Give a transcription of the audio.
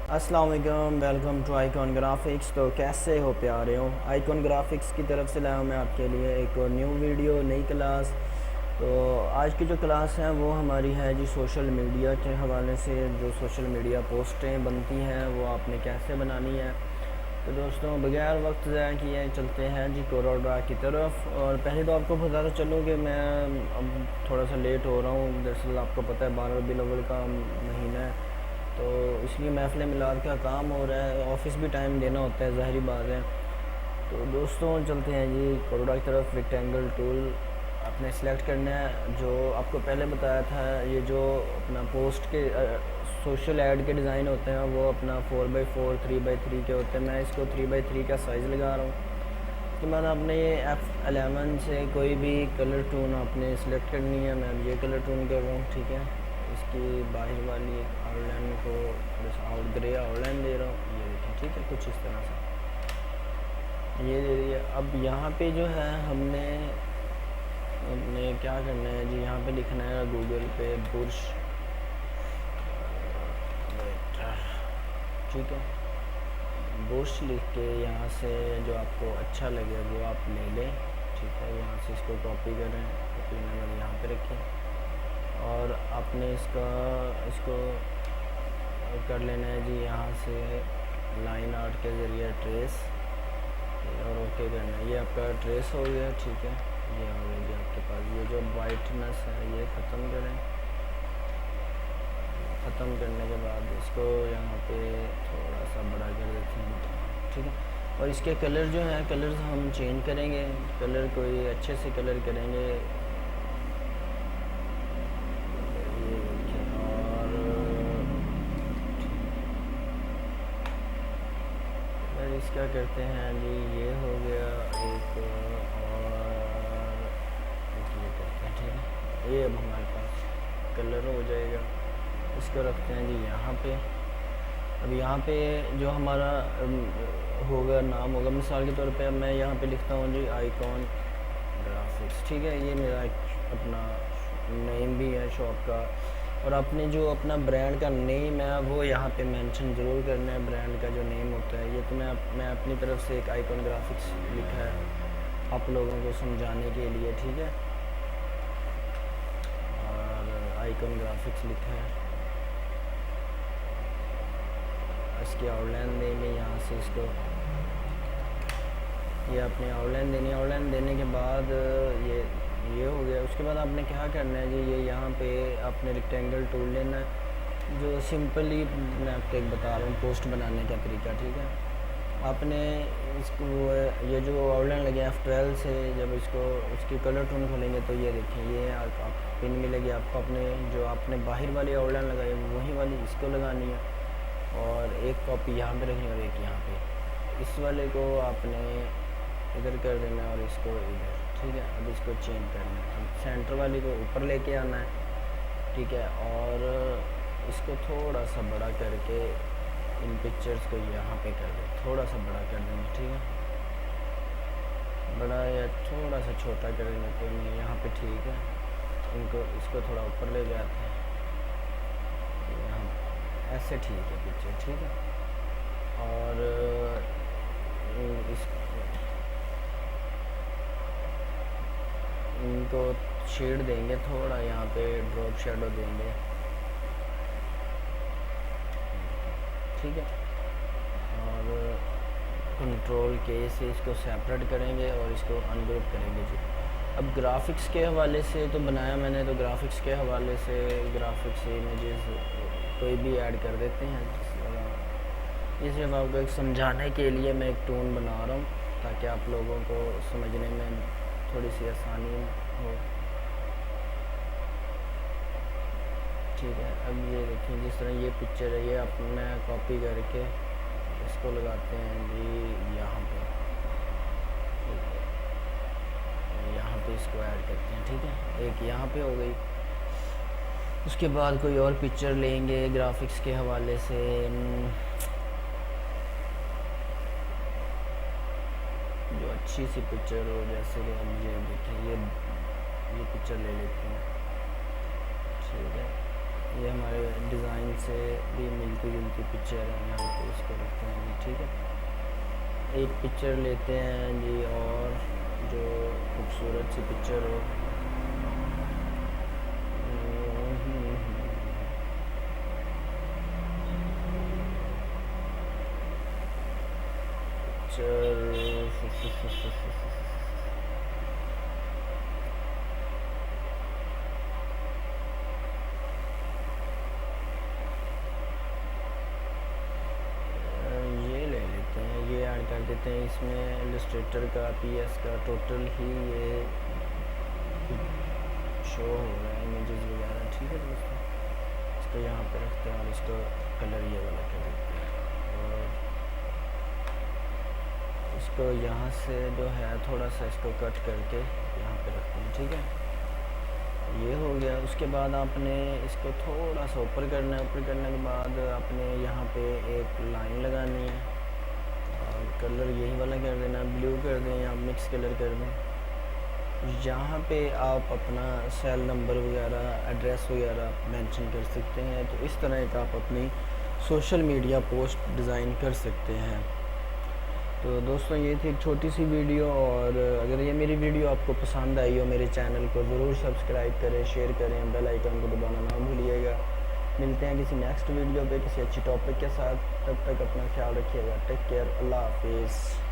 अस्सलाम वालेकुम, welcome to icon graphics. तो कैसे हो प्यारे हो? आइकॉन ग्राफिक्स की तरफ से लाया हूँ मैं आपके लिए एक और न्यू वीडियो, नई क्लास। तो आज की जो क्लास है वो हमारी है जी सोशल मीडिया के हवाले से। जो सोशल मीडिया पोस्टें बनती हैं वो आपने कैसे बनानी है। तो दोस्तों बगैर वक्त ज़ाया किए चलते हैं जी कोरोडा की तरफ। और पहले तो आपको बताता चलूँ कि मैं अब थोड़ा सा लेट हो रहा हूँ। दरअसल आपको पता है 12 रबीउल अव्वल का महीना है, तो इसलिए महफ़िल मिलाद का काम हो रहा है, ऑफ़िस भी टाइम देना होता है, ज़ाहिरी बात है। तो दोस्तों चलते हैं जी कोरोडा की तरफ। रेक्टेंगल टूल आपने सेलेक्ट करना है। जो आपको पहले बताया था, ये जो अपना पोस्ट के सोशल ऐड के डिज़ाइन होते हैं वो अपना 4x4 3x3 के होते हैं। मैं इसको 3x3 का साइज़ लगा रहा हूँ। उसके बाद आपने ये F11 से कोई भी कलर टून आपने सेलेक्ट करनी है। मैं ये कलर टून कर रहा हूँ, ठीक है। इसकी बाहर वाली आउटलाइन को थोड़ा सा आउट ग्रे आउटलाइन दे रहा हूँ, ये देखें, ठीक है। कुछ इस तरह से ये दे दिया। अब यहाँ पे जो है हमने क्या करना है जी, यहाँ पे लिखना है गूगल पे बुर्श, ठीक है। बुर्श लिख के यहाँ से जो आपको अच्छा लगे वो आप ले लें, ठीक है। यहाँ से इसको कॉपी करें, कॉपी करने यहाँ पे रखें और आपने इसको कर लेना है जी यहाँ से लाइन आर्ट के ज़रिए ट्रेस, और ओके करना है। ये आपका ट्रेस हो गया, ठीक है। ये हो गया जी आपके पास। ये जो वाइटनेस है ये ख़त्म करें। ख़त्म करने के बाद इसको यहाँ पे थोड़ा सा बड़ा कर देते हैं, ठीक है। और इसके कलर जो हैं, कलर्स हम चेंज करेंगे। कलर कोई अच्छे से कलर करेंगे, और इसका करते हैं जी, ये हो गया एक, और ये करते हैं, ठीक है। ये अब हमारे पास कलर हो जाएगा। इसको रखते हैं जी यहाँ पे। अब यहाँ पे जो हमारा होगा नाम होगा, मिसाल के तौर पे अब मैं यहाँ पे लिखता हूँ जी आइकॉन ग्राफिक्स, ठीक है। ये मेरा अपना नेम भी है शॉप का। और आपने जो अपना ब्रांड का नेम है वो यहाँ पे मेंशन ज़रूर करना है। ब्रांड का जो नेम होता है, ये तो मैं अपनी तरफ से एक आइकॉन ग्राफिक्स लिखा है आप लोगों को समझाने के लिए, ठीक है। और आइकॉन ग्राफिक्स लिखा है। इसकी आउटलाइन देंगे यहाँ से, इसको ये अपनी आउटलाइन देनी है। आउटलाइन देने के बाद ये हो गया। उसके बाद आपने क्या करना है जी, ये यहाँ पे आपने रेक्टेंगल टूल लेना है। जो सिंपली मैं आपको एक बता रहा हूँ पोस्ट बनाने का तरीका, ठीक है। आपने इसको ये जो आउटलाइन लगे F12 से जब इसको उसकी कलर टून खोलेंगे तो ये देखें, ये आप पिन मिलेगी आपको। अपने जो आपने बाहर वाली आउटलाइन लगाई वही वाली इसको लगानी है, और एक कॉपी यहाँ पे रखनी है और एक यहाँ पे। इस वाले को आपने इधर कर देना है और इसको इधर, ठीक है। अब इसको चेंज करना है। अब सेंटर वाली को ऊपर लेके आना है, ठीक है। और इसको थोड़ा सा बड़ा करके इन पिक्चर्स को यहाँ पे कर दें, थोड़ा सा बड़ा कर देंगे, ठीक है। बड़ा या थोड़ा सा छोटा कर देंगे, कोई नहीं, यहाँ पे ठीक है। इनको इसको थोड़ा ऊपर ले जाते हैं, यहाँ ऐसे ठीक है पिक्चर, ठीक है। और इनको शेड देंगे थोड़ा, यहाँ पे ड्रॉप शेडो देंगे, ठीक है। और कंट्रोल के से इसको सेपरेट करेंगे और इसको अनग्रुप करेंगे जी। अब ग्राफिक्स के हवाले से तो बनाया मैंने, तो ग्राफिक्स के हवाले से ग्राफिक्स इमेजेस कोई भी ऐड कर देते हैं। ये सिर्फ आपको एक समझाने के लिए मैं एक टून बना रहा हूँ ताकि आप लोगों को समझने में थोड़ी सी आसानी हो, ठीक है। अब ये देखिए जिस तरह ये पिक्चर है, ये अपना कॉपी करके इसको लगाते हैं जी यहाँ पे, यहाँ पे इसको ऐड करते हैं, ठीक है। एक यहाँ पे हो गई। उसके बाद कोई और पिक्चर लेंगे ग्राफिक्स के हवाले से। जो अच्छी सी पिक्चर हो, जैसे कि अब ये देखिए, ये पिक्चर ले लेते हैं, ठीक है। ये हमारे डिज़ाइन से भी मिलती जुलती पिक्चर है, यहाँ पे इसको रखते हैं जी। ठीक है, एक पिक्चर लेते हैं जी और जो खूबसूरत सी पिक्चर हो। ये ले लेते हैं, ये ऐड कर देते हैं इसमें इलस्ट्रेटर का पीएस का टोटल ही ये शो हो रहा है इमेजेस वगैरह। ठीक है दोस्तों, इसको यहाँ पे रखते हैं और इसको कलर ये वाला कर देते हैं और इसको यहाँ से जो है थोड़ा सा इसको कट करके यहाँ पे रखते हैं। ठीक है, ये हो गया। उसके बाद आपने इसको थोड़ा सा ऊपर करना है, ऊपर करने के बाद आपने यहाँ पे एक लाइन लगानी है और कलर यही वाला कर देना, ब्लू कर दें या मिक्स कलर कर दें। यहाँ पे आप अपना सेल नंबर वगैरह एड्रेस वगैरह मेंशन कर सकते हैं। तो इस तरह का आप अपनी सोशल मीडिया पोस्ट डिज़ाइन कर सकते हैं। तो दोस्तों ये थी एक छोटी सी वीडियो, और अगर ये मेरी वीडियो आपको पसंद आई हो मेरे चैनल को ज़रूर सब्सक्राइब करें, शेयर करें, बेल आइकन को दबाना ना भूलिएगा। मिलते हैं किसी नेक्स्ट वीडियो पे किसी अच्छी टॉपिक के साथ, तब तक अपना ख्याल रखिएगा। टेक केयर, अल्लाह हाफिज़।